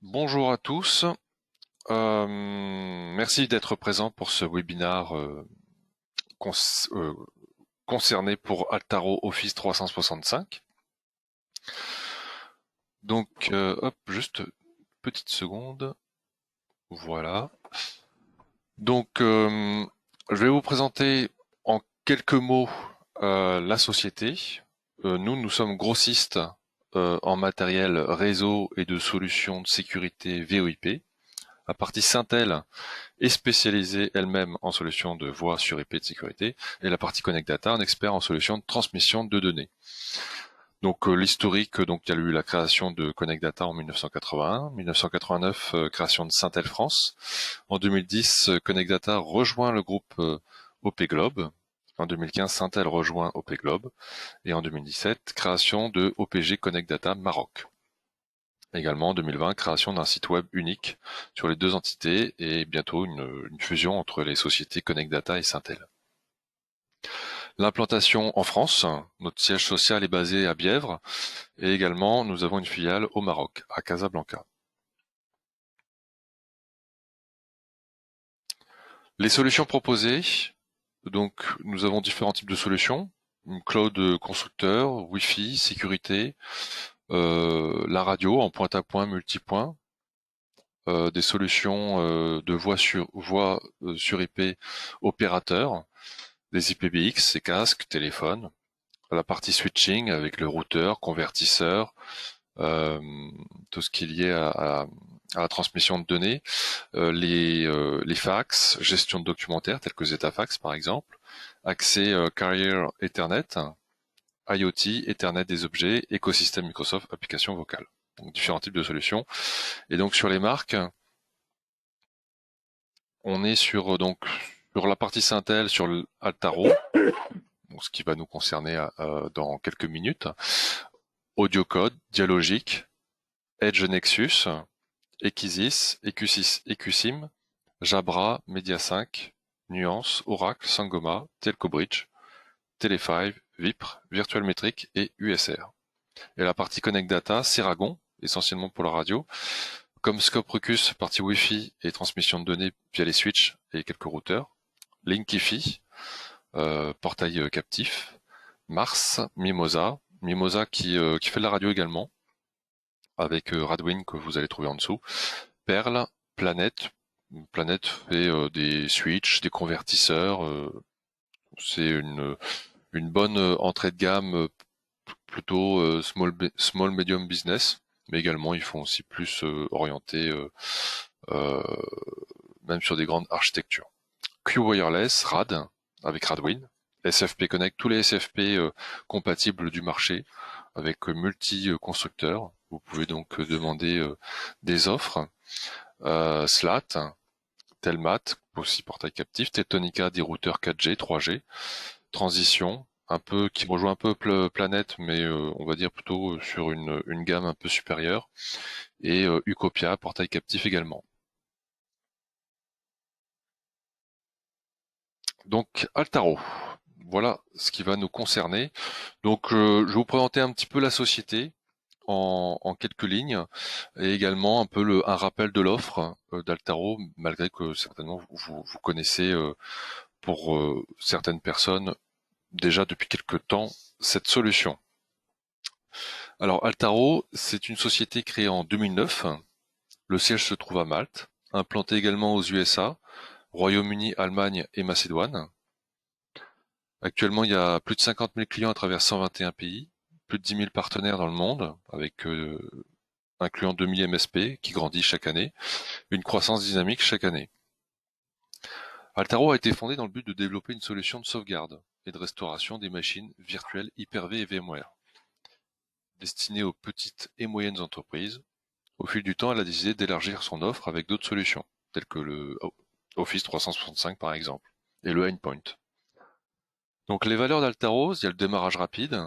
Bonjour à tous. Merci d'être présent pour ce webinaire cons- euh, concerné pour Altaro Office 365. Donc, hop, juste une petite seconde. Voilà. Donc, je vais vous présenter en quelques mots la société. Nous sommes grossistes en matériel réseau et de solutions de sécurité VoIP. La partie Syntel est spécialisée elle-même en solutions de voix sur IP de sécurité, et la partie Connect Data, un expert en solutions de transmission de données. Donc l'historique, donc il y a eu la création de Connect Data en 1981, 1989 création de Syntel France. En 2010, Connect Data rejoint le groupe OP Globe. En 2015, Syntel rejoint OP Globe, et en 2017, création de OPG Connect Data Maroc. Également en 2020, création d'un site web unique sur les deux entités et bientôt une fusion entre les sociétés Connect Data et Syntel. L'implantation en France, notre siège social est basé à Bièvre et également nous avons une filiale au Maroc, à Casablanca. Les solutions proposées, donc nous avons différents types de solutions, cloud constructeur, Wi-Fi, sécurité, la radio en point-à-point, multipoint, des solutions de voix sur IP opérateurs, des IPBX, ces casques, téléphones, la partie switching avec le routeur, convertisseur, euh, tout ce qui est lié à la transmission de données, les fax, gestion de documentaires tels que ZetaFax par exemple, accès Carrier Ethernet, IoT, Ethernet des objets, écosystème Microsoft, application vocale. Donc différents types de solutions. Et donc sur les marques, on est sur la partie Syntel, sur l'Altaro, ce qui va nous concerner dans quelques minutes. AudioCode, Dialogic, Edge Nexus, Equisys, EQ6, EQSIM, Jabra, Media5, Nuance, Oracle, Sangoma, Telcobridge, Tele5, Vipre, Virtualmetric et USR. Et la partie Connect Data, Ceragon, essentiellement pour la radio, comme Scope Ruckus, partie Wi-Fi et transmission de données via les switches et quelques routeurs, Linkify, portail captif, Mars, Mimosa qui fait de la radio également, avec Radwin que vous allez trouver en dessous, Perl, Planète. Planète fait des switches, des convertisseurs. C'est une bonne entrée de gamme, plutôt small medium business, mais également ils font aussi plus orienté euh, même sur des grandes architectures. Q Wireless, RAD, avec Radwin, SFP Connect, tous les SFP compatibles du marché, avec multi-constructeurs. Vous pouvez donc demander des offres. SLAT, Telmat, aussi portail captif, Tectonica, des routeurs 4G, 3G, Transition, un peu qui rejoint un peu Planète, mais on va dire plutôt sur une gamme un peu supérieure, et Ucopia, portail captif également. Donc Altaro, voilà ce qui va nous concerner. Donc je vais vous présenter un petit peu la société en quelques lignes et également un peu un rappel de l'offre d'Altaro, malgré que certainement vous connaissez pour certaines personnes déjà depuis quelque temps cette solution. Alors Altaro, c'est une société créée en 2009. Le siège se trouve à Malte, implanté également aux USA, Royaume-Uni, Allemagne et Macédoine. Actuellement, il y a plus de 50 000 clients à travers 121 pays, plus de 10 000 partenaires dans le monde, avec incluant 2000 MSP qui grandit chaque année, une croissance dynamique chaque année. Altaro a été fondé dans le but de développer une solution de sauvegarde et de restauration des machines virtuelles Hyper-V et VMware, destinée aux petites et moyennes entreprises. Au fil du temps, elle a décidé d'élargir son offre avec d'autres solutions, telles que le Office 365 par exemple, et le Endpoint. Donc les valeurs d'Altaros, il y a le démarrage rapide,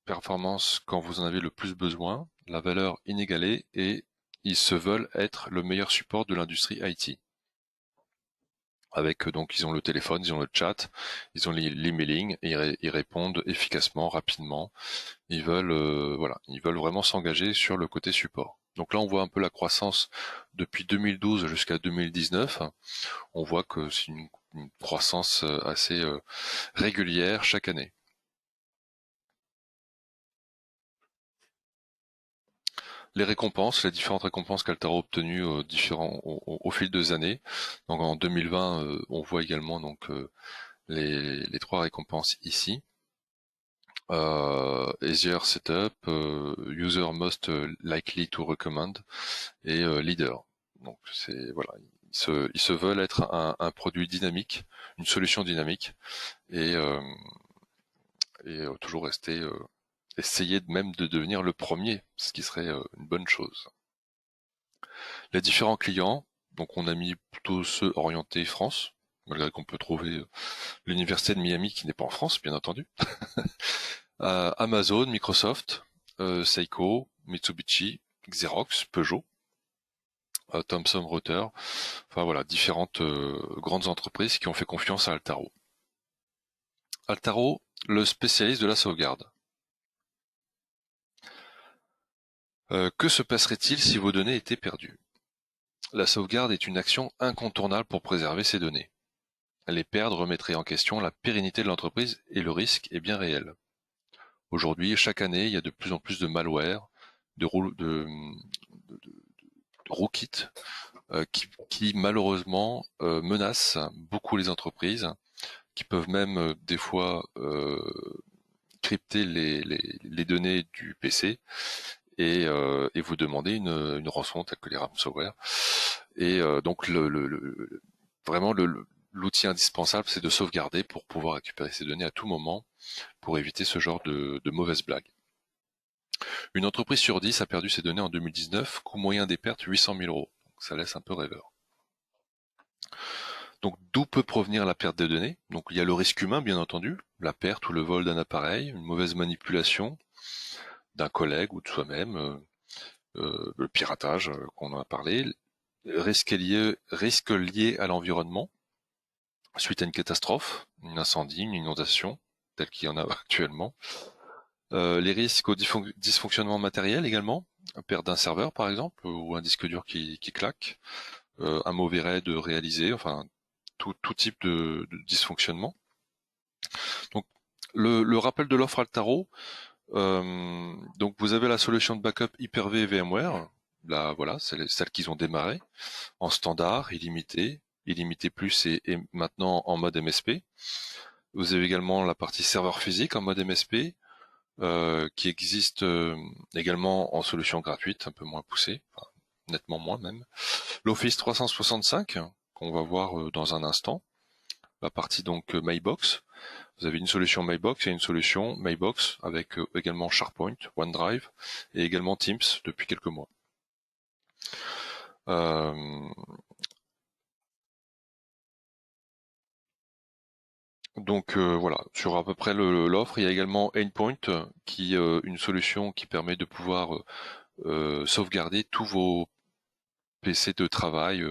performance quand vous en avez le plus besoin, la valeur inégalée et ils se veulent être le meilleur support de l'industrie IT. Avec donc ils ont le téléphone, ils ont le chat, ils ont l'emailing et ils répondent efficacement, rapidement. Ils veulent voilà, ils veulent vraiment s'engager sur le côté support. Donc là, on voit un peu la croissance depuis 2012 jusqu'à 2019. On voit que c'est une croissance assez régulière chaque année. Les récompenses, les différentes récompenses qu'Altaro a obtenues au fil des années. Donc en 2020, on voit également donc les trois récompenses ici. Easier Setup, User Most Likely to Recommend et Leader. Donc c'est voilà, ils se veulent être un produit dynamique, une solution dynamique et, euh, toujours rester essayer même de devenir le premier, ce qui serait une bonne chose. Les différents clients, donc on a mis plutôt ceux orientés France, malgré qu'on peut trouver l'université de Miami qui n'est pas en France, bien entendu. Amazon, Microsoft, Seiko, Mitsubishi, Xerox, Peugeot, Thomson Reuters, enfin voilà, différentes grandes entreprises qui ont fait confiance à Altaro. Altaro, le spécialiste de la sauvegarde. Que se passerait-il si vos données étaient perdues? La sauvegarde est une action incontournable pour préserver ces données. Les perdre remettrait en question la pérennité de l'entreprise et le risque est bien réel. Aujourd'hui, chaque année, il y a de plus en plus de malware, de rootkits qui malheureusement menacent beaucoup les entreprises, qui peuvent même des fois crypter les données du PC et vous demander une rançon telle que les ransomware. Et donc vraiment l'outil indispensable, c'est de sauvegarder pour pouvoir récupérer ces données à tout moment pour éviter ce genre de mauvaises blagues. Une entreprise sur 10 a perdu ses données en 2019, coût moyen des pertes 800 000 euros. Donc ça laisse un peu rêveur. Donc d'où peut provenir la perte des données? Donc il y a le risque humain bien entendu, la perte ou le vol d'un appareil, une mauvaise manipulation d'un collègue ou de soi-même, le piratage qu'on en a parlé, risque lié à l'environnement, suite à une catastrophe, une incendie, une inondation, telle qu'il y en a actuellement. Les risques au dysfonctionnement matériel également, perte d'un serveur par exemple, ou un disque dur qui claque, un mauvais raid réalisé, enfin tout type de dysfonctionnement. Donc le rappel de l'offre Altaro, donc vous avez la solution de backup Hyper-V et VMware, là voilà, c'est celle qu'ils ont démarré, en standard, illimité, illimité plus et maintenant en mode MSP. Vous avez également la partie serveur physique en mode MSP, qui existe également en solution gratuite, un peu moins poussée, enfin, nettement moins même. L'Office 365, qu'on va voir dans un instant. La partie donc MyBox. Vous avez une solution MyBox et une solution MyBox avec également SharePoint, OneDrive et également Teams depuis quelques mois. Euh, donc voilà, sur à peu près l'offre, il y a également Endpoint, qui une solution qui permet de pouvoir sauvegarder tous vos PC de travail,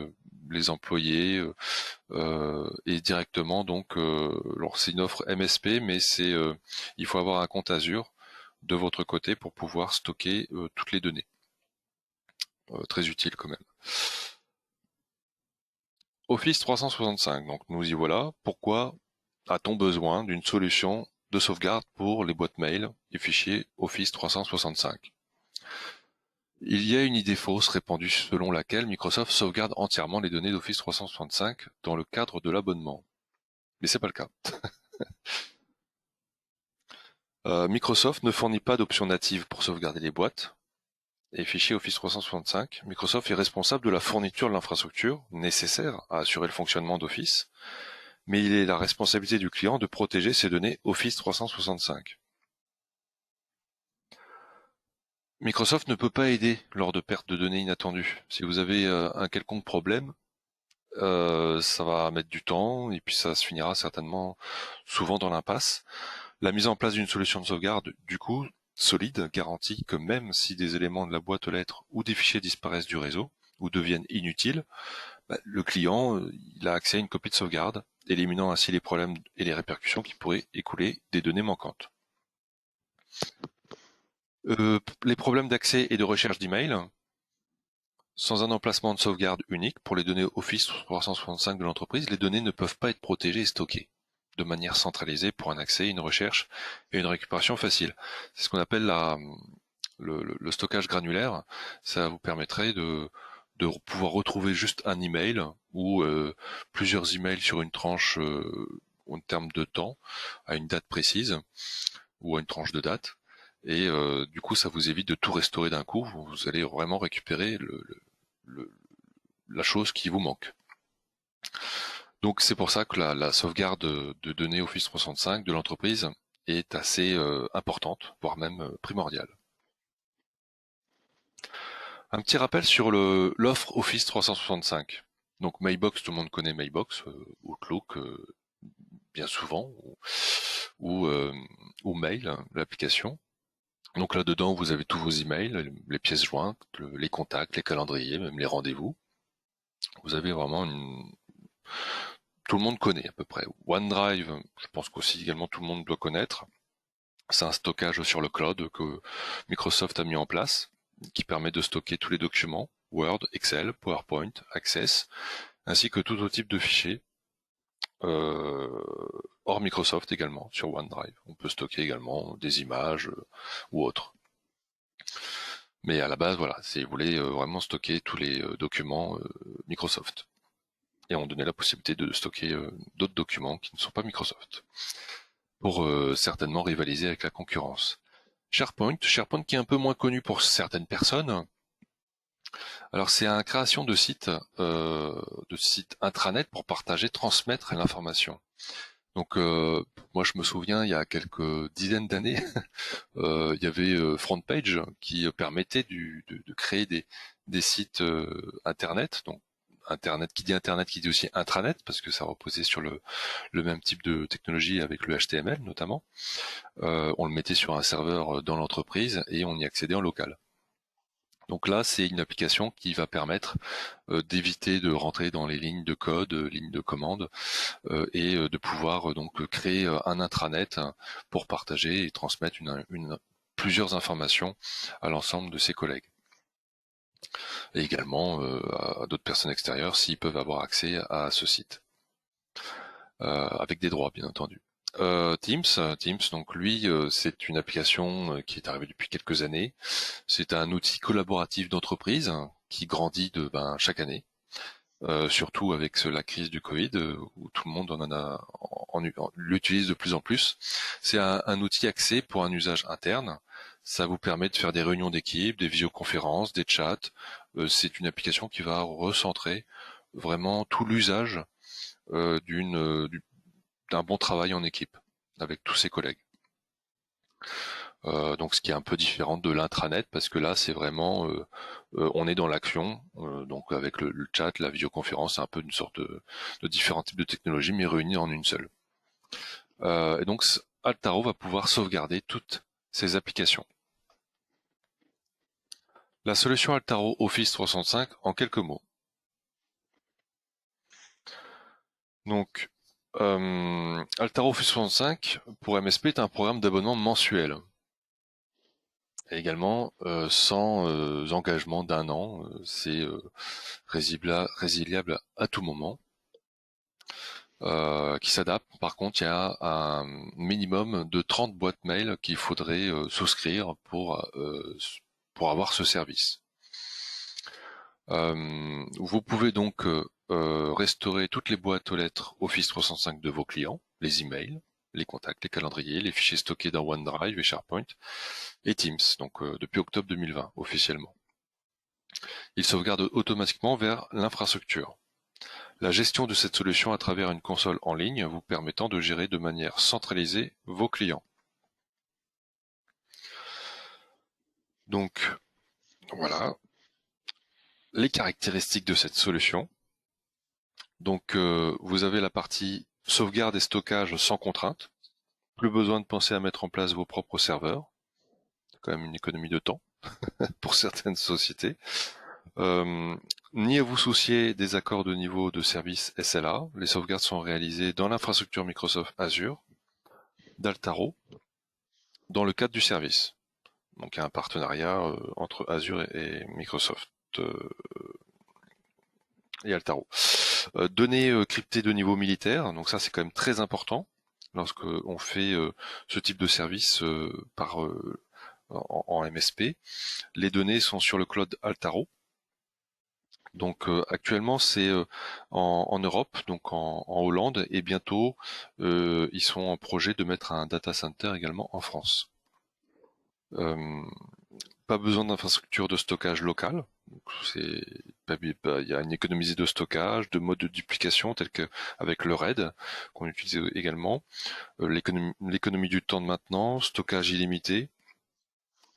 les employés, et directement donc, alors c'est une offre MSP, mais il faut avoir un compte Azure de votre côté pour pouvoir stocker toutes les données. Très utile quand même. Office 365, donc nous y voilà. Pourquoi a-t-on besoin d'une solution de sauvegarde pour les boîtes mail et fichiers Office 365? Il y a une idée fausse répandue selon laquelle Microsoft sauvegarde entièrement les données d'Office 365 dans le cadre de l'abonnement. Mais c'est pas le cas. Microsoft ne fournit pas d'option native pour sauvegarder les boîtes et fichiers Office 365. Microsoft est responsable de la fourniture de l'infrastructure nécessaire à assurer le fonctionnement d'Office, mais il est la responsabilité du client de protéger ses données Office 365. Microsoft ne peut pas aider lors de pertes de données inattendues. Si vous avez un quelconque problème, ça va mettre du temps et puis ça se finira certainement souvent dans l'impasse. La mise en place d'une solution de sauvegarde, du coup, solide, garantit que même si des éléments de la boîte aux lettres ou des fichiers disparaissent du réseau ou deviennent inutiles, le client il a accès à une copie de sauvegarde, éliminant ainsi les problèmes et les répercussions qui pourraient écouler des données manquantes. Les problèmes d'accès et de recherche d'email. Sans un emplacement de sauvegarde unique pour les données Office 365 de l'entreprise, les données ne peuvent pas être protégées et stockées de manière centralisée pour un accès, une recherche et une récupération facile. C'est ce qu'on appelle le stockage granulaire. Ça vous permettrait de pouvoir retrouver juste un email ou plusieurs emails sur une tranche en termes de temps, à une date précise ou à une tranche de date. Et du coup, ça vous évite de tout restaurer d'un coup. Vous allez vraiment récupérer le- la chose qui vous manque. Donc c'est pour ça que la sauvegarde de données Office 365 de l'entreprise est assez importante, voire même primordiale. Un petit rappel sur l'offre Office 365. Donc Mailbox, tout le monde connaît Mailbox, Outlook bien souvent, ou, euh, ou Mail, hein, l'application. Donc là-dedans, vous avez tous vos emails, les pièces jointes, les contacts, les calendriers, même les rendez-vous. Vous avez vraiment tout le monde connaît à peu près. OneDrive, je pense qu'aussi également tout le monde doit connaître. C'est un stockage sur le cloud que Microsoft a mis en place, qui permet de stocker tous les documents, Word, Excel, PowerPoint, Access, ainsi que tout autre type de fichiers, euh, hors Microsoft également, sur OneDrive. On peut stocker également des images ou autres. Mais à la base, voilà, vous voulez vraiment stocker tous les documents Microsoft. Et on donnait la possibilité de stocker d'autres documents qui ne sont pas Microsoft, pour certainement rivaliser avec la concurrence. SharePoint qui est un peu moins connu pour certaines personnes. Alors c'est une création de sites intranet pour partager, transmettre l'information. Donc moi je me souviens il y a quelques dizaines d'années, il y avait FrontPage qui permettait de créer des sites internet. Donc Internet qui dit aussi intranet parce que ça reposait sur le même type de technologie avec le HTML notamment. On le mettait sur un serveur dans l'entreprise et on y accédait en local. Donc là, c'est une application qui va permettre d'éviter de rentrer dans les lignes de code, lignes de commande, et de pouvoir donc créer un intranet pour partager et transmettre plusieurs informations à l'ensemble de ses collègues. Et également à d'autres personnes extérieures s'ils peuvent avoir accès à ce site. Avec des droits, bien entendu. Teams, donc lui, c'est une application qui est arrivée depuis quelques années. C'est un outil collaboratif d'entreprise qui grandit chaque année. Surtout avec la crise du Covid, où tout le monde l'utilise de plus en plus. C'est un outil axé pour un usage interne. Ça vous permet de faire des réunions d'équipe, des visioconférences, des chats. C'est une application qui va recentrer vraiment tout l'usage euh, d'une, euh, du- d'un bon travail en équipe avec tous ses collègues. Donc ce qui est un peu différent de l'intranet parce que là c'est vraiment on est dans l'action, donc avec le chat, la vidéoconférence, c'est un peu une sorte de différents types de technologies mais réunies en une seule. Et donc Altaro va pouvoir sauvegarder toutes ces applications. La solution Altaro Office 365 en quelques mots. Donc Altaro Office 365 pour MSP est un programme d'abonnement mensuel. Et également sans engagement d'un an, c'est résiliable à tout moment, qui s'adapte. Par contre, il y a un minimum de 30 boîtes mail qu'il faudrait souscrire pour avoir ce service. Vous pouvez donc restaurer toutes les boîtes aux lettres Office 365 de vos clients, les emails, les contacts, les calendriers, les fichiers stockés dans OneDrive et SharePoint, et Teams, donc depuis octobre 2020 officiellement. Il sauvegarde automatiquement vers l'infrastructure. La gestion de cette solution à travers une console en ligne vous permettant de gérer de manière centralisée vos clients. Donc voilà les caractéristiques de cette solution. Donc vous avez la partie sauvegarde et stockage sans contrainte. Plus besoin de penser à mettre en place vos propres serveurs. C'est quand même une économie de temps pour certaines sociétés. Euh, Ni à vous soucier des accords de niveau de service SLA. Les sauvegardes sont réalisées dans l'infrastructure Microsoft Azure d'Altaro dans le cadre du service. Donc il y a un partenariat entre Azure et Microsoft et Altaro. Données cryptées de niveau militaire, donc ça c'est quand même très important lorsque on fait ce type de service en MSP. Les données sont sur le cloud Altaro. Donc actuellement c'est en Europe, donc en Hollande, et bientôt ils sont en projet de mettre un data center également en France. Pas besoin d'infrastructure de stockage locale. Il y a une économie de stockage, de modes de duplication tels que avec le RAID qu'on utilise également, l'économie du temps de maintenance, stockage illimité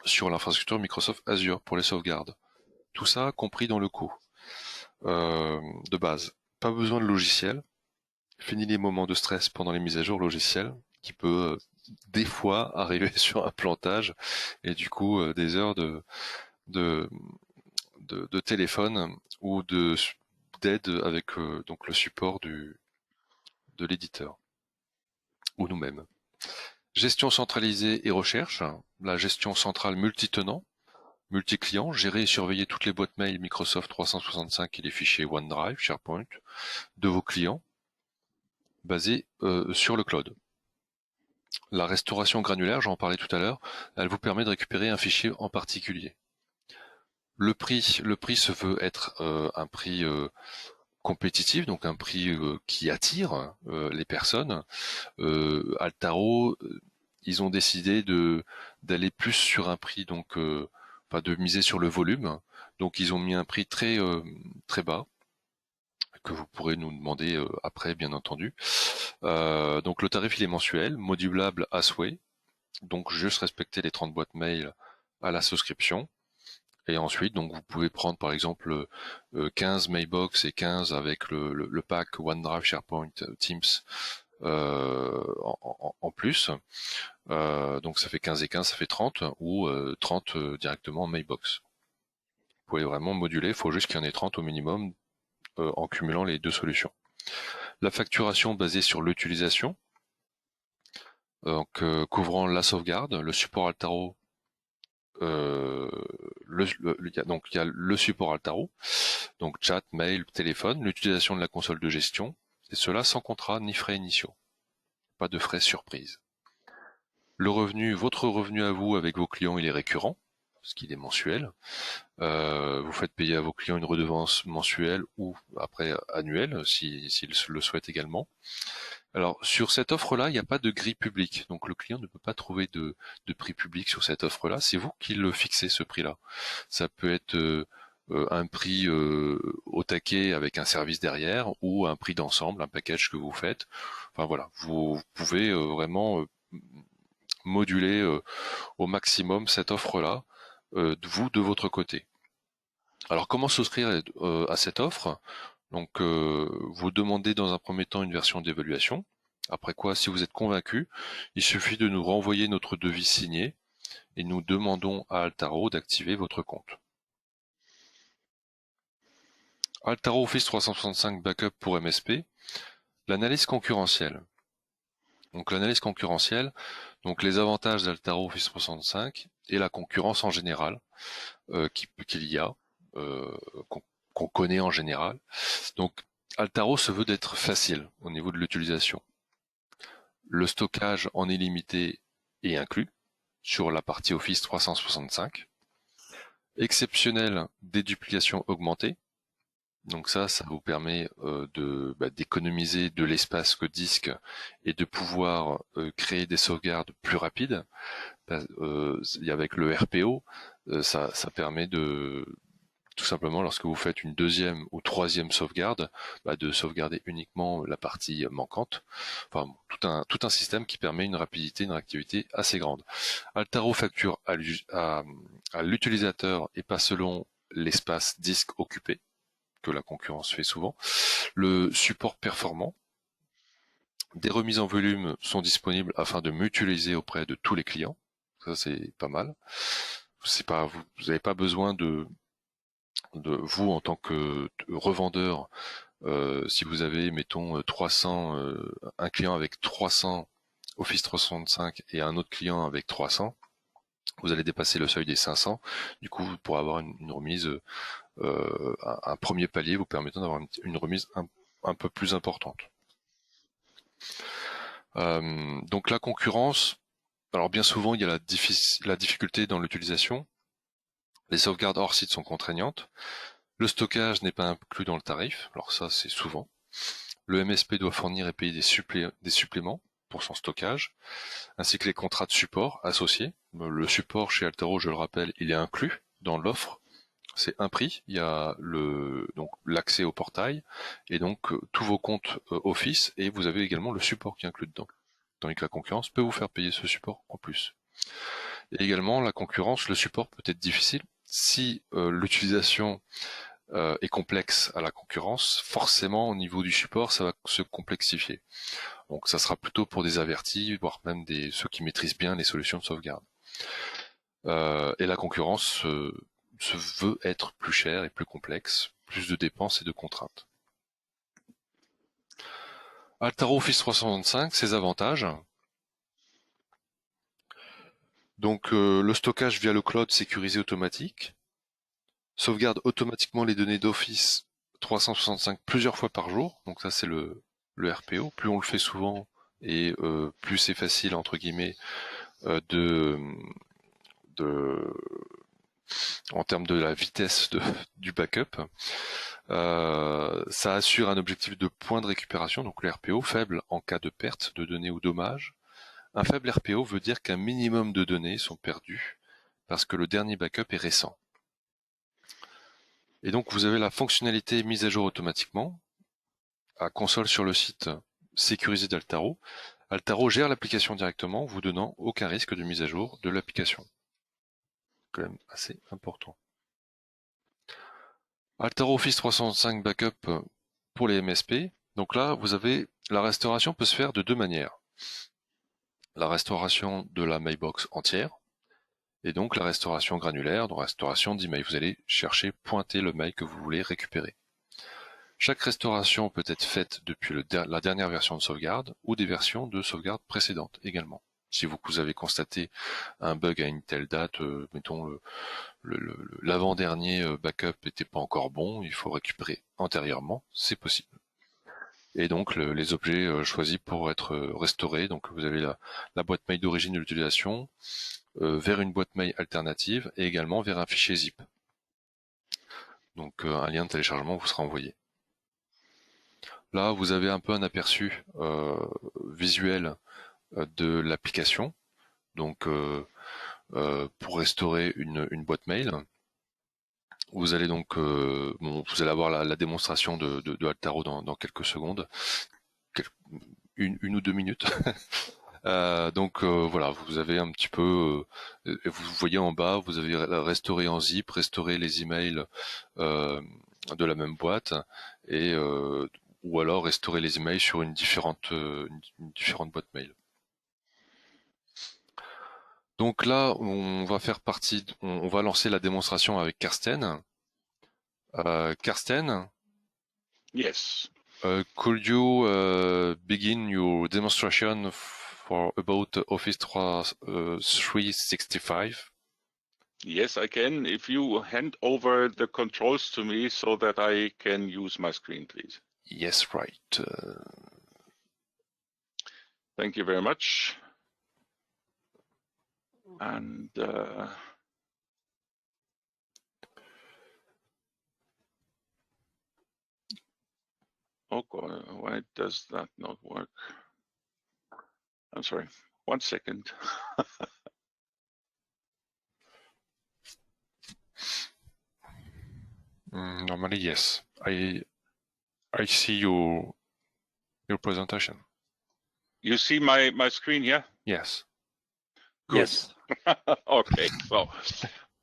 sur l'infrastructure Microsoft Azure pour les sauvegardes. Tout ça compris dans le coût de base. Pas besoin de logiciel. Fini les moments de stress pendant les mises à jour logicielles qui peut des fois arriver sur un plantage et du coup des heures de, de téléphone ou d'aide avec donc le support de l'éditeur ou nous-mêmes. Gestion centralisée et recherche, la gestion centrale multitenant, multi-client, gérer et surveiller toutes les boîtes mail Microsoft 365 et les fichiers OneDrive, SharePoint de vos clients basés sur le cloud. La restauration granulaire, j'en parlais tout à l'heure, elle vous permet de récupérer un fichier en particulier. Le prix se veut être un prix compétitif, donc un prix qui attire les personnes. Altaro, ils ont décidé d'aller plus sur un prix, donc de miser sur le volume. Donc ils ont mis un prix très bas que vous pourrez nous demander après, bien entendu. Donc le tarif il est mensuel, modulable à souhait. Donc juste respecter les 30 boîtes mail à la souscription. Et ensuite, donc vous pouvez prendre par exemple 15 Mailbox et 15 avec le pack OneDrive, SharePoint, Teams en plus. Donc ça fait 15 et 15, ça fait 30 ou 30 directement en Mailbox. Vous pouvez vraiment moduler, il faut juste qu'il y en ait 30 au minimum en cumulant les deux solutions. La facturation basée sur l'utilisation, donc couvrant la sauvegarde, le support Altaro. Donc il y a le support Altaro, donc chat, mail, téléphone, l'utilisation de la console de gestion, et cela sans contrat ni frais initiaux. Pas de frais surprise. Le revenu, votre revenu à vous avec vos clients, il est récurrent, parce qu'il est mensuel. Vous faites payer à vos clients une redevance mensuelle ou après annuelle, s'ils le souhaitent également. Alors sur cette offre-là, il n'y a pas de grille publique, donc le client ne peut pas trouver de prix public sur cette offre-là. C'est vous qui le fixez ce prix-là. Ça peut être un prix au taquet avec un service derrière ou un prix d'ensemble, un package que vous faites. Enfin voilà, vous pouvez vraiment moduler au maximum cette offre-là de votre côté. Alors comment souscrire à cette offre? Donc vous demandez dans un premier temps une version d'évaluation. Après quoi, si vous êtes convaincu, il suffit de nous renvoyer notre devis signé et nous demandons à Altaro d'activer votre compte. Altaro Office 365 Backup pour MSP, l'analyse concurrentielle. Donc l'analyse concurrentielle, donc les avantages d'Altaro Office 365 et la concurrence en général qu'il y a, qu'on connaît en général. Donc Altaro se veut d'être facile au niveau de l'utilisation. Le stockage en illimité est inclus sur la partie Office 365. Exceptionnel déduplication augmentée. Donc ça vous permet d'économiser de l'espace que disque et de pouvoir créer des sauvegardes plus rapides. Avec le RPO, ça permet de tout simplement lorsque vous faites une deuxième ou troisième sauvegarde, de sauvegarder uniquement la partie manquante. Enfin, tout un système qui permet une rapidité, une réactivité assez grande. Altaro facture à l'utilisateur et pas selon l'espace disque occupé, que la concurrence fait souvent. Le support performant. Des remises en volume sont disponibles afin de mutualiser auprès de tous les clients. Ça, c'est pas mal. Vous n'avez pas besoin de vous en tant que revendeur, si vous avez, mettons, 300, un client avec 300 Office 365 et un autre client avec 300, vous allez dépasser le seuil des 500. Du coup, vous pourrez avoir une remise un premier palier vous permettant d'avoir une remise un peu plus importante. Donc la concurrence, alors bien souvent il y a la difficulté dans l'utilisation. Les sauvegardes hors site sont contraignantes. Le stockage n'est pas inclus dans le tarif, alors ça c'est souvent. Le MSP doit fournir et payer des suppléments pour son stockage, ainsi que les contrats de support associés. Le support chez Altaro, je le rappelle, il est inclus dans l'offre. C'est un prix, il y a donc l'accès au portail et donc tous vos comptes Office, et vous avez également le support qui est inclus dedans. Tandis que la concurrence peut vous faire payer ce support en plus. Et également la concurrence, le support peut être difficile si l'utilisation est complexe à la concurrence. Forcément au niveau du support ça va se complexifier. Donc ça sera plutôt pour des avertis, voire même ceux qui maîtrisent bien les solutions de sauvegarde. Et la concurrence se veut être plus chère et plus complexe, plus de dépenses et de contraintes. Altaro Office 365, ses avantages. Donc le stockage via le cloud sécurisé automatique, sauvegarde automatiquement les données d'Office 365 plusieurs fois par jour, donc ça c'est le RPO, plus on le fait souvent et plus c'est facile entre guillemets en termes de la vitesse du backup. Ça assure un objectif de point de récupération, donc le RPO, faible en cas de perte de données ou dommage. Un faible RPO veut dire qu'un minimum de données sont perdues parce que le dernier backup est récent. Et donc vous avez la fonctionnalité mise à jour automatiquement à console sur le site sécurisé d'Altaro. Altaro gère l'application directement, vous donnant aucun risque de mise à jour de l'application. Quand même assez important. Altaro Office 365 Backup pour les MSP. Donc là, vous avez la restauration peut se faire de deux manières. La restauration de la mailbox entière et donc la restauration granulaire, donc restauration d'email. Vous allez chercher, pointer le mail que vous voulez récupérer. Chaque restauration peut être faite depuis la dernière version de sauvegarde ou des versions de sauvegarde précédentes également. Si vous avez constaté un bug à une telle date, mettons l'avant-dernier backup n'était pas encore bon, il faut récupérer antérieurement, c'est possible. Et donc les objets choisis pour être restaurés, donc vous avez la boîte mail d'origine de l'utilisation, vers une boîte mail alternative et également vers un fichier zip. Donc un lien de téléchargement vous sera envoyé. Là, vous avez un peu un aperçu visuel de l'application. Donc, pour restaurer une boîte mail, vous allez donc, vous allez avoir la démonstration de Altaro dans quelques secondes, une ou deux minutes. Donc voilà, vous avez un petit peu, vous voyez en bas, vous avez restauré en zip, restauré les emails de la même boîte et ou alors restaurer les emails sur une différente boîte mail. Donc là, on va faire on va lancer la démonstration avec Karsten. Karsten? Yes. Could you begin your demonstration for about Office 365? Yes, I can. If you hand over the controls to me so that I can use my screen, please. Yes, right. Thank you very much. And oh God, why does that not work? I'm sorry. 1 second. Normally, yes. I see your presentation. You see my screen here? Yes. Good. Yes. Okay. So,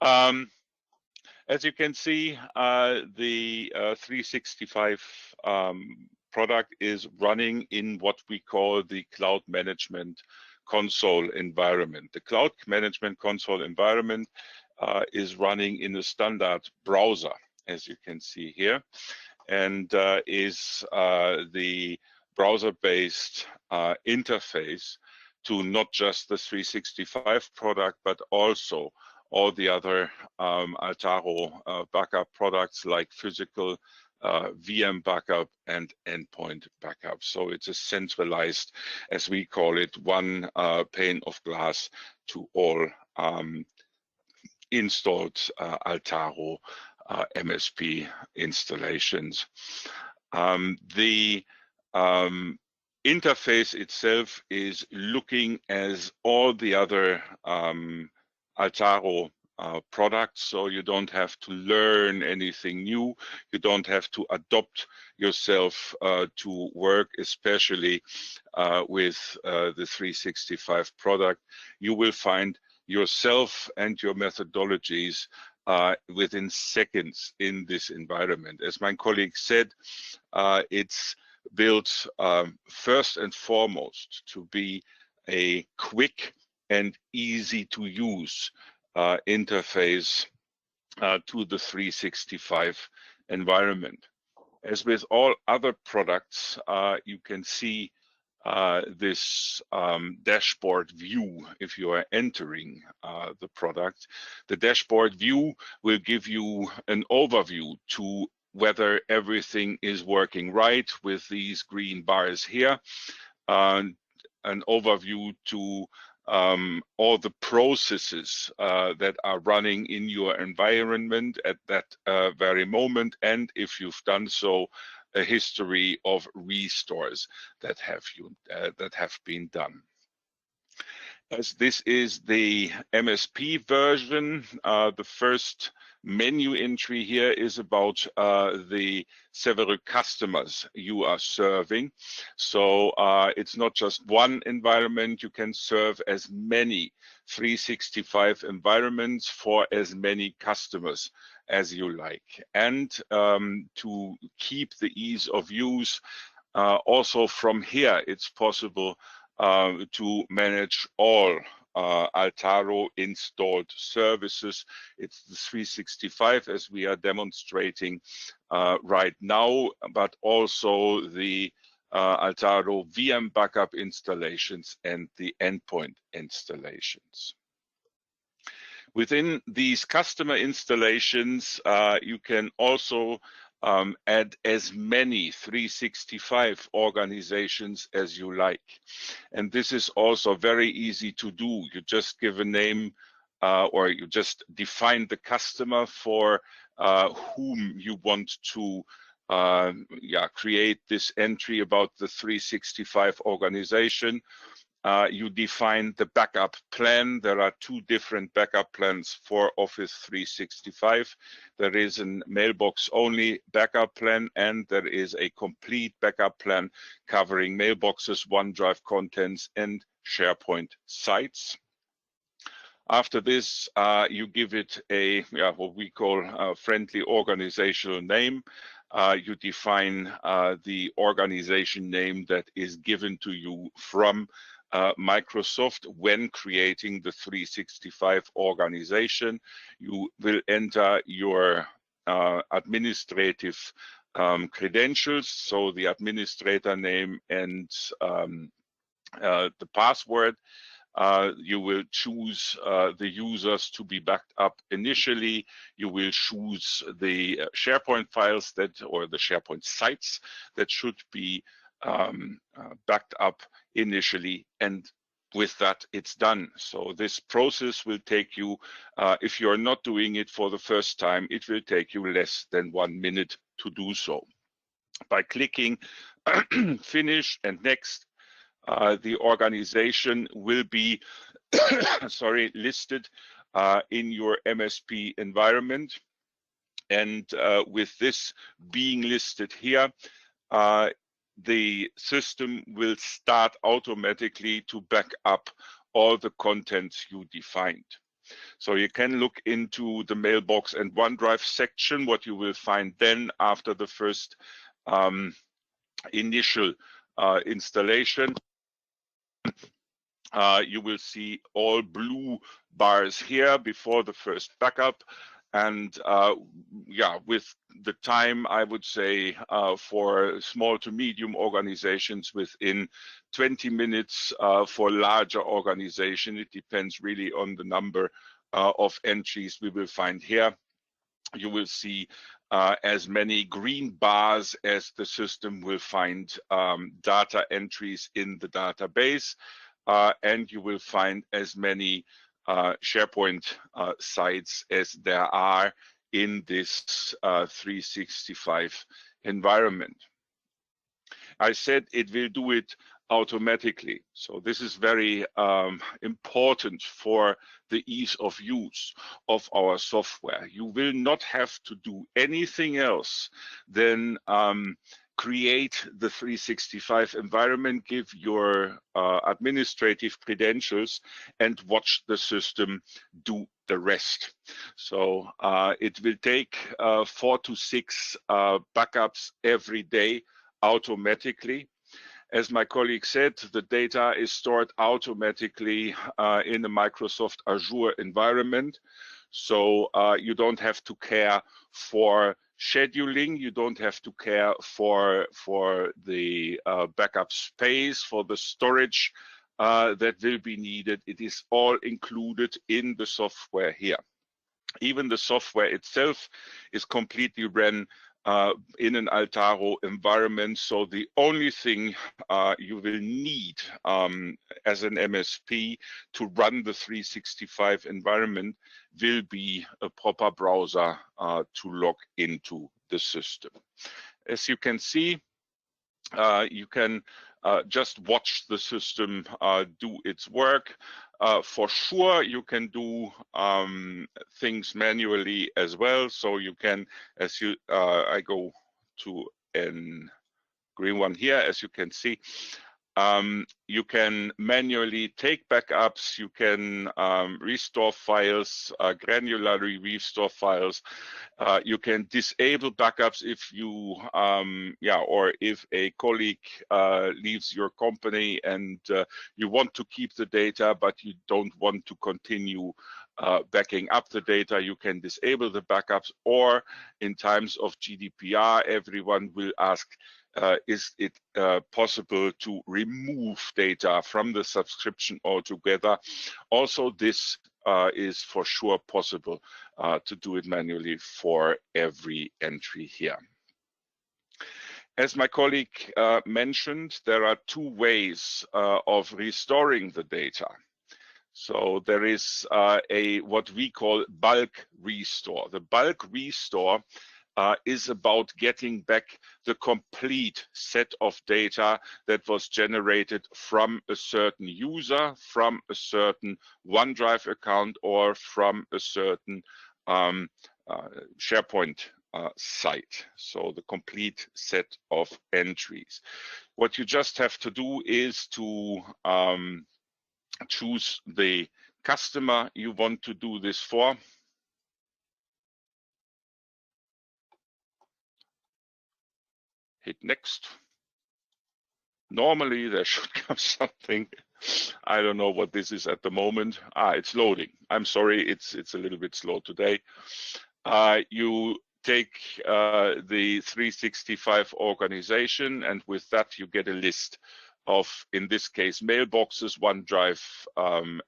as you can see, the 365 product is running in what we call the Cloud Management Console environment. The Cloud Management Console environment is running in a standard browser, as you can see here, and is the browser-based interface to not just the 365 product, but also all the other Altaro backup products like physical VM backup and endpoint backup. So it's a centralized, as we call it, one pane of glass to all installed Altaro MSP installations. The interface itself is looking as all the other Altaro products, so you don't have to learn anything new. You don't have to adopt yourself to work, especially with the 365 product. You will find yourself and your methodologies within seconds in this environment. As my colleague said, it's built first and foremost to be a quick and easy to use interface to the 365 environment. As with all other products, you can see this dashboard view if you are entering the product. The dashboard view will give you an overview to whether everything is working right with these green bars here, an overview to all the processes that are running in your environment at that very moment, and if you've done so, a history of restores that have been done. As this is the MSP version, the first menu entry here is about the several customers you are serving. So it's not just one environment. You can serve as many 365 environments for as many customers as you like. And to keep the ease of use, also from here, it's possible to manage all Altaro installed services. It's the 365 as we are demonstrating right now, but also the Altaro VM backup installations and the endpoint installations. Within these customer installations, you can also add as many 365 organizations as you like. And this is also very easy to do. You just give a name or you just define the customer for whom you want to create this entry about the 365 organization. You define the backup plan. There are two different backup plans for Office 365. There is a mailbox only backup plan, and there is a complete backup plan covering mailboxes, OneDrive contents, and SharePoint sites. After this, you give it a what we call a friendly organizational name. You define the organization name that is given to you from Microsoft when creating the 365 organization. You will enter your administrative credentials, so the administrator name and the password. You will choose the users to be backed up initially. You will choose the SharePoint files or the SharePoint sites that should be backed up initially, and with that it's done. So this process will take you, if you're not doing it for the first time, it will take you less than 1 minute to do so. By clicking finish and next, the organization will be listed in your MSP environment, and with this being listed here, the system will start automatically to back up all the contents you defined. So you can look into the mailbox and OneDrive section. What you will find then after the first initial installation, you will see all blue bars here before the first backup. And with the time, I would say for small to medium organizations within 20 minutes, for larger organization, it depends really on the number of entries we will find here. You will see as many green bars as the system will find data entries in the database, and you will find as many SharePoint sites as there are in this 365 environment. I said it will do it automatically. So this is very important for the ease of use of our software. You will not have to do anything else than create the 365 environment, give your administrative credentials, and watch the system do the rest. So it will take 4 to 6 backups every day automatically. As my colleague said, the data is stored automatically in the Microsoft Azure environment. So you don't have to care for scheduling, you don't have to care for the backup space, for the storage that will be needed. It is all included in the software here. Even the software itself is completely ran in an Altaro environment. So the only thing you will need as an MSP to run the 365 environment will be a proper browser to log into the system. As you can see, you can just watch the system do its work. For sure, you can do things manually as well. So you can, as you, I go to a green one here, as you can see, you can manually take backups, you can restore files, granularly restore files. You can disable backups if you, or if a colleague leaves your company and you want to keep the data, but you don't want to continue backing up the data, you can disable the backups. Or in times of GDPR, everyone will ask, is it possible to remove data from the subscription altogether? Also, this is for sure possible to do it manually for every entry here. As my colleague mentioned, there are 2 ways of restoring the data. So there is what we call bulk restore. The bulk restore is about getting back the complete set of data that was generated from a certain user, from a certain OneDrive account, or from a certain SharePoint site. So the complete set of entries. What you just have to do is to choose the customer you want to do this for. Hit next. Normally there should come something. I don't know what this is at the moment. It's loading. I'm sorry, it's a little bit slow today. You take the 365 organization, and with that you get a list of, in this case, mailboxes, OneDrive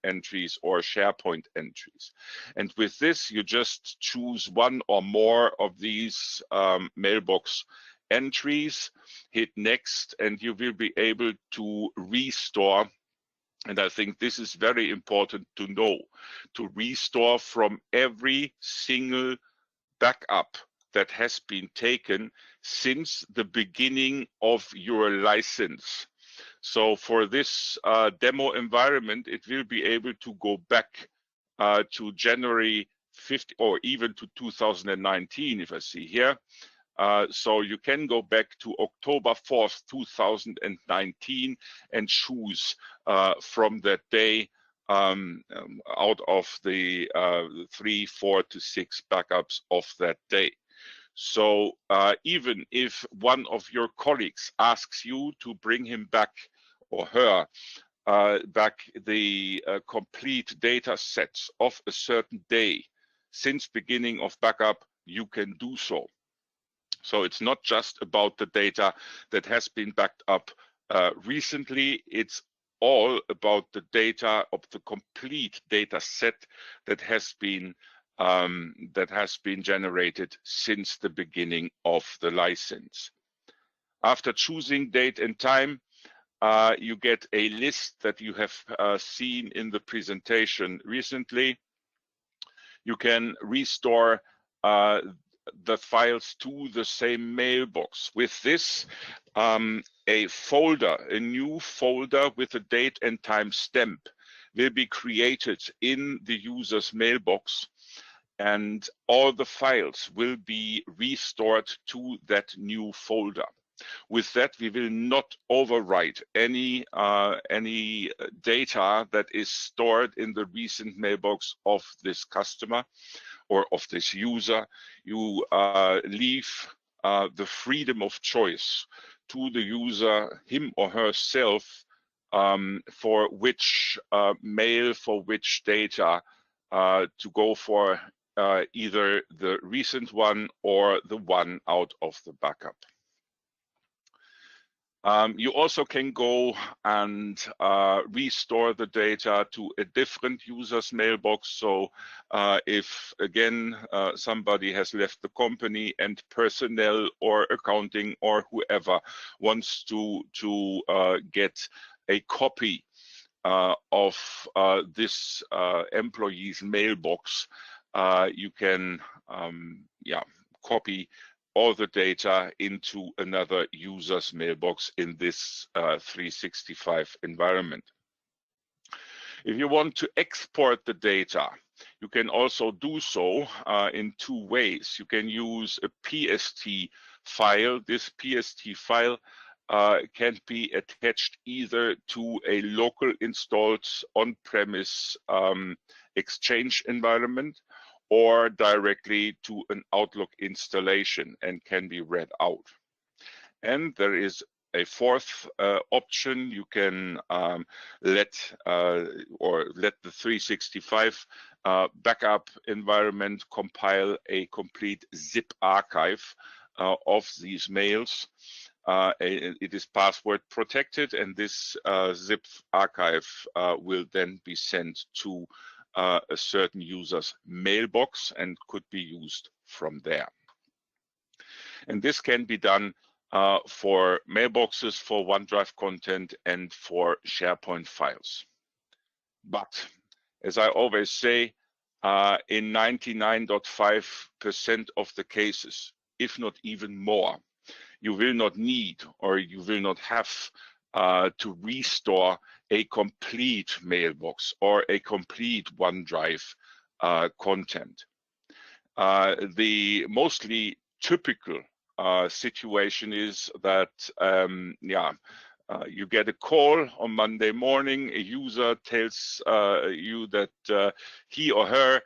entries, or SharePoint entries. And with this, you just choose one or more of these mailbox entries, hit next, and you will be able to restore. And I think this is very important to know, to restore from every single backup that has been taken since the beginning of your license. So for this demo environment, it will be able to go back to January 50, or even to 2019, if I see here. So you can go back to October 4th, 2019 and choose from that day out of the 3, 4 to 6 backups of that day. So even if one of your colleagues asks you to bring him back, or her, back the complete data sets of a certain day since beginning of backup, you can do so. So it's not just about the data that has been backed up recently, it's all about the data of the complete data set that has been generated since the beginning of the license. After choosing date and time, you get a list that you have seen in the presentation recently. You can restore the files to the same mailbox. With this, a new folder with a date and time stamp will be created in the user's mailbox, and all the files will be restored to that new folder. With that, we will not overwrite any data that is stored in the recent mailbox of this customer or of this user. You leave the freedom of choice to the user, him or herself, for which mail, for which data to go for, either the recent one or the one out of the backup. You also can go and restore the data to a different user's mailbox. So if, again, somebody has left the company and personnel or accounting or whoever wants to get a copy of this employee's mailbox, you can copy all the data into another user's mailbox in this 365 environment. If you want to export the data, you can also do so in two ways. You can use a PST file. This PST file can be attached either to a local installed on-premise Exchange environment or directly to an Outlook installation and can be read out. And there is a fourth option. You can let the 365 backup environment compile a complete zip archive of these mails. It is password protected, and this zip archive will then be sent to a certain user's mailbox and could be used from there. And this can be done for mailboxes, for OneDrive content, and for SharePoint files. But as I always say, in 99.5% of the cases, if not even more, you will not need or you will not have to restore a complete mailbox or a complete OneDrive content. The mostly typical situation is that you get a call on Monday morning. A user tells you that he or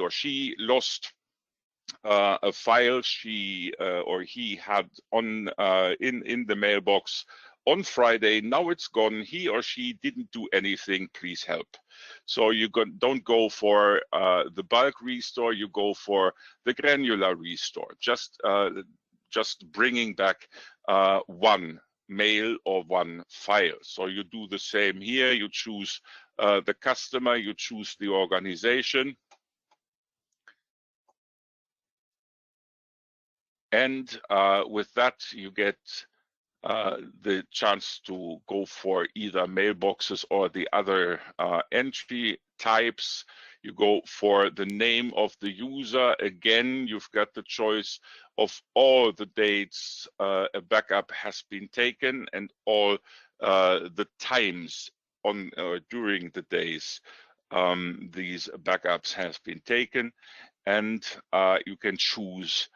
she lost a file she or he had on in the mailbox on Friday. Now it's gone. He or she didn't do anything. Please help. So you don't go for the bulk restore. You go for the granular restore. Just bringing back one mail or one file. So you do the same here. You choose the customer. You choose the organization. And with that, you get the chance to go for either mailboxes or the other entry types. You go for the name of the user. Again, you've got the choice of all the dates a backup has been taken and all the times on during the days these backups have been taken. And you can choose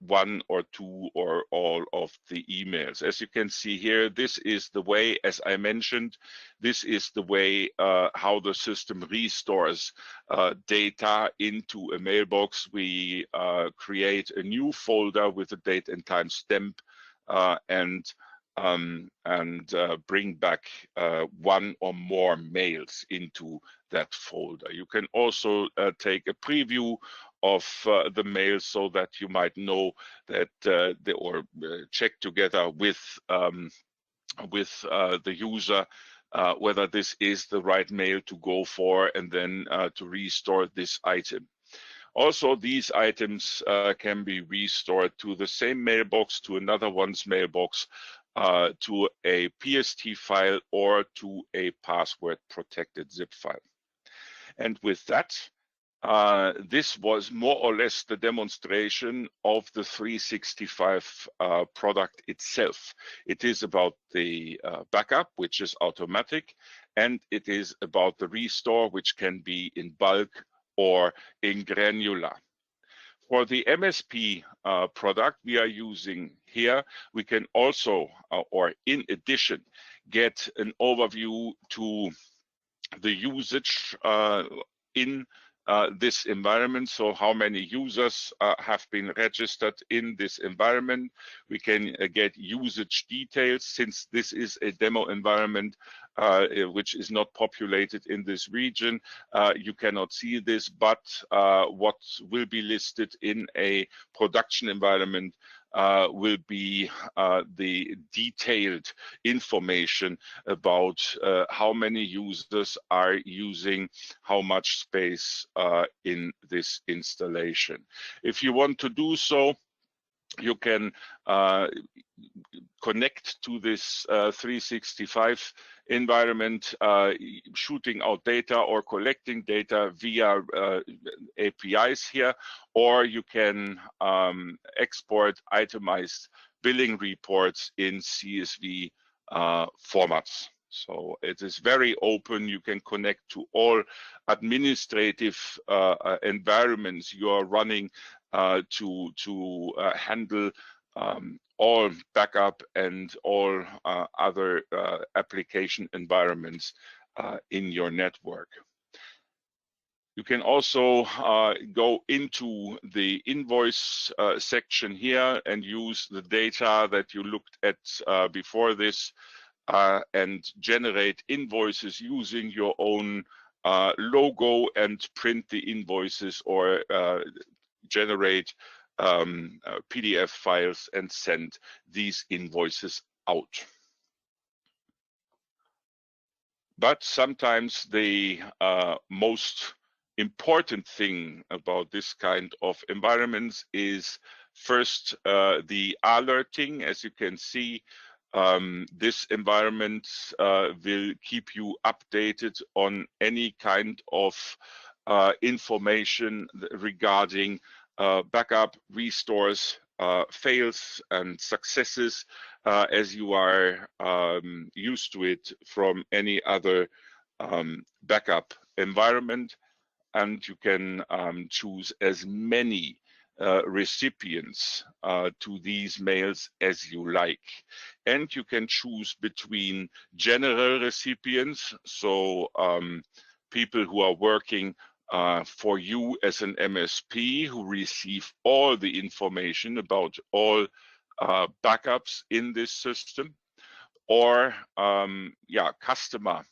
one or two or all of the emails. As you can see here, this is the way, as I mentioned, this is the way how the system restores data into a mailbox. We create a new folder with a date and time stamp and bring back one or more mails into that folder. You can also take a preview of the mail so that you might know that or check together with with the user whether this is the right mail to go for, and then to restore this item. Also, these items can be restored to the same mailbox, to another one's mailbox, to a PST file, or to a password protected zip file. And with that, this was more or less the demonstration of the 365 product itself. It is about the backup, which is automatic, and it is about the restore, which can be in bulk or in granular. For the MSP product we are using here, we can also, or in addition, get an overview to the usage in this environment. So how many users have been registered in this environment. We can get usage details, since this is a demo environment which is not populated in this region. You cannot see this, but what will be listed in a production environment will be the detailed information about how many users are using how much space in this installation. If you want to do so, you can connect to this 365 environment, shooting out data or collecting data via APIs here, or you can export itemized billing reports in CSV formats. So it is very open. You can connect to all administrative environments you are running to handle all backup and all other application environments in your network. You can also go into the invoice section here and use the data that you looked at before this and generate invoices using your own logo and print the invoices, or generate PDF files and send these invoices out. But sometimes the most important thing about this kind of environments is first the alerting. As you can see, this environment will keep you updated on any kind of information regarding backup, restores, fails, and successes, as you are used to it from any other backup environment. And you can choose as many recipients to these mails as you like. And you can choose between general recipients, so people who are working for you as an MSP, who receive all the information about all backups in this system, or customer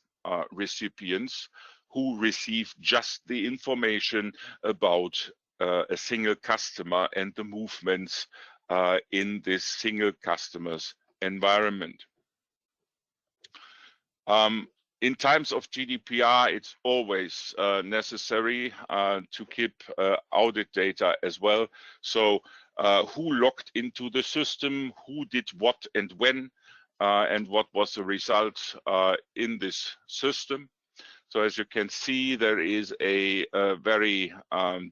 recipients who receive just the information about a single customer and the movements in this single customer's environment. In times of GDPR, it's always necessary to keep audit data as well. So who logged into the system, who did what and when, and what was the result in this system. So as you can see, there is a very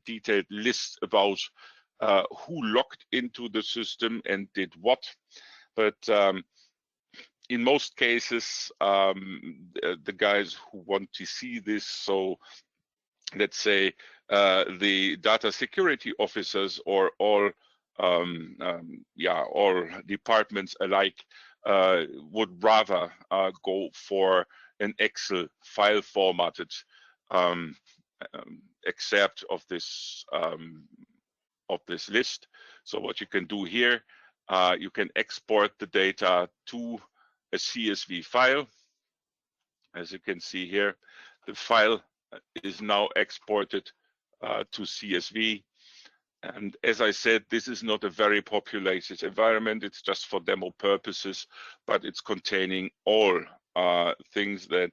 detailed list about who logged into the system and did what. But in most cases, the guys who want to see this, so let's say the data security officers, or all all departments alike, would rather go for an Excel file formatted excerpt of this list. So what you can do here, you can export the data to a CSV file. As you can see here, the file is now exported to CSV. And as I said, this is not a very populated environment. It's just for demo purposes, but it's containing all things that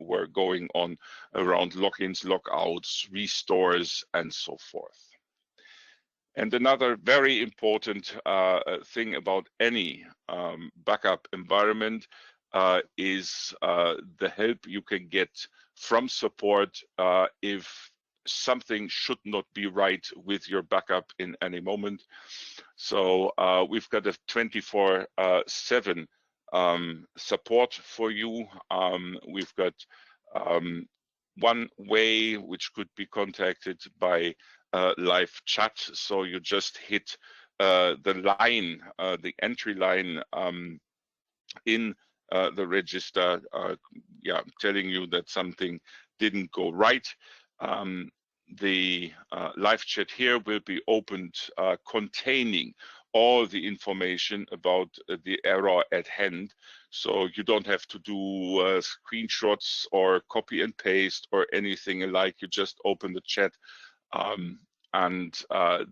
were going on around logins, logouts, restores, and so forth. And another very important thing about any backup environment is the help you can get from support if something should not be right with your backup in any moment. So we've got a 24/7 support for you. We've got one way which could be contacted by live chat. So you just hit the line, the entry line in the register, telling you that something didn't go right. The live chat here will be opened containing all the information about the error at hand. So you don't have to do screenshots or copy and paste or anything alike. You just open the chat and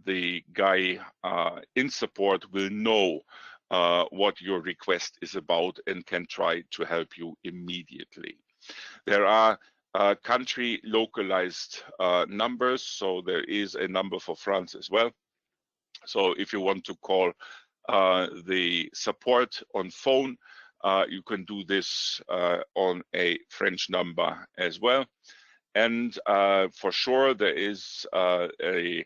the guy in support will know what your request is about and can try to help you immediately. There are country localized numbers, so there is a number for France as well. So if you want to call the support on phone, you can do this on a French number as well. And for sure, there is a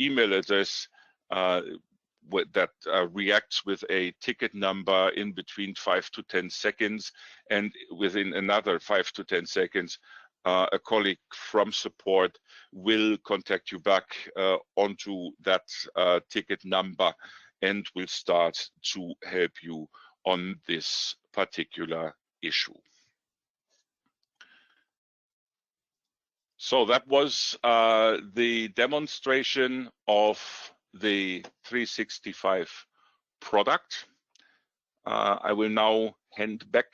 email address that reacts with a ticket number in between 5 to 10 seconds, and within another 5 to 10 seconds, a colleague from support will contact you back onto that ticket number and will start to help you on this particular issue. So that was the demonstration of the 365 product. I will now hand back,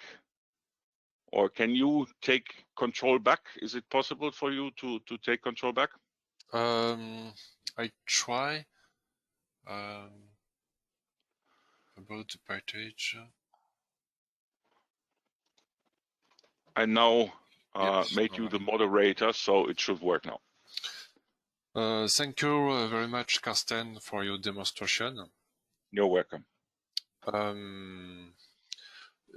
or can you take control back? Is it possible for you to take control back? I try about the page. I now Yes, made you the moderator, so it should work now. Thank you very much, Carsten, for your demonstration. You're welcome.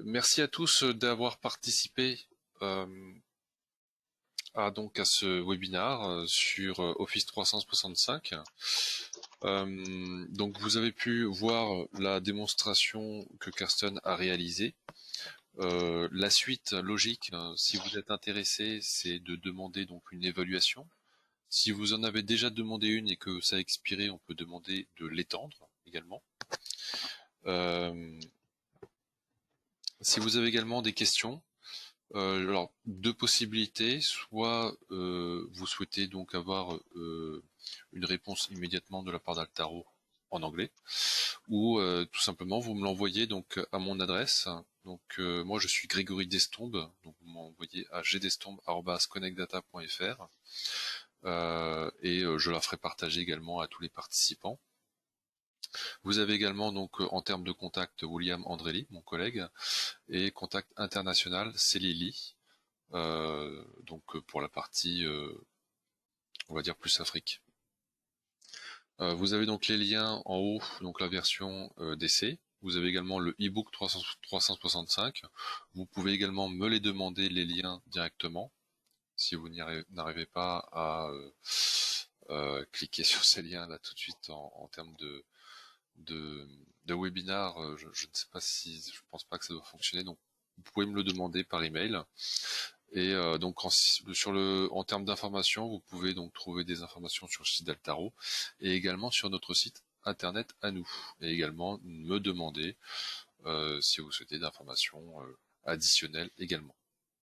Merci à tous d'avoir participé à ce webinaire sur Office 365. Donc vous avez pu voir la démonstration que Carsten a réalisée. La suite logique, si vous êtes intéressé, c'est de demander donc une évaluation. Si vous en avez déjà demandé une et que ça a expiré, on peut demander de l'étendre également. Si vous avez également des questions, alors deux possibilités, soit vous souhaitez donc avoir une réponse immédiatement de la part d'Altaro en anglais, ou tout simplement vous me l'envoyez donc à mon adresse. Donc moi je suis Grégory Destombe, donc vous m'envoyez à gdestombe@connectdata.fr et je la ferai partager également à tous les participants. Vous avez également donc en termes de contact William Andrelli, mon collègue, et contact international Célilie, donc pour la partie on va dire plus Afrique. Vous avez donc les liens en haut, donc la version d'essai. Vous avez également le e-book 365. Vous pouvez également me les demander, les liens directement. Si vous n'arrivez pas à cliquer sur ces liens là tout de suite en termes de webinar, je ne sais pas si, je pense pas que ça doit fonctionner. Donc vous pouvez me le demander par email. Et donc en termes d'informations, vous pouvez donc trouver des informations sur le site d'Altaro et également sur notre site internet à nous. Et également me demander si vous souhaitez d'informations additionnelles également.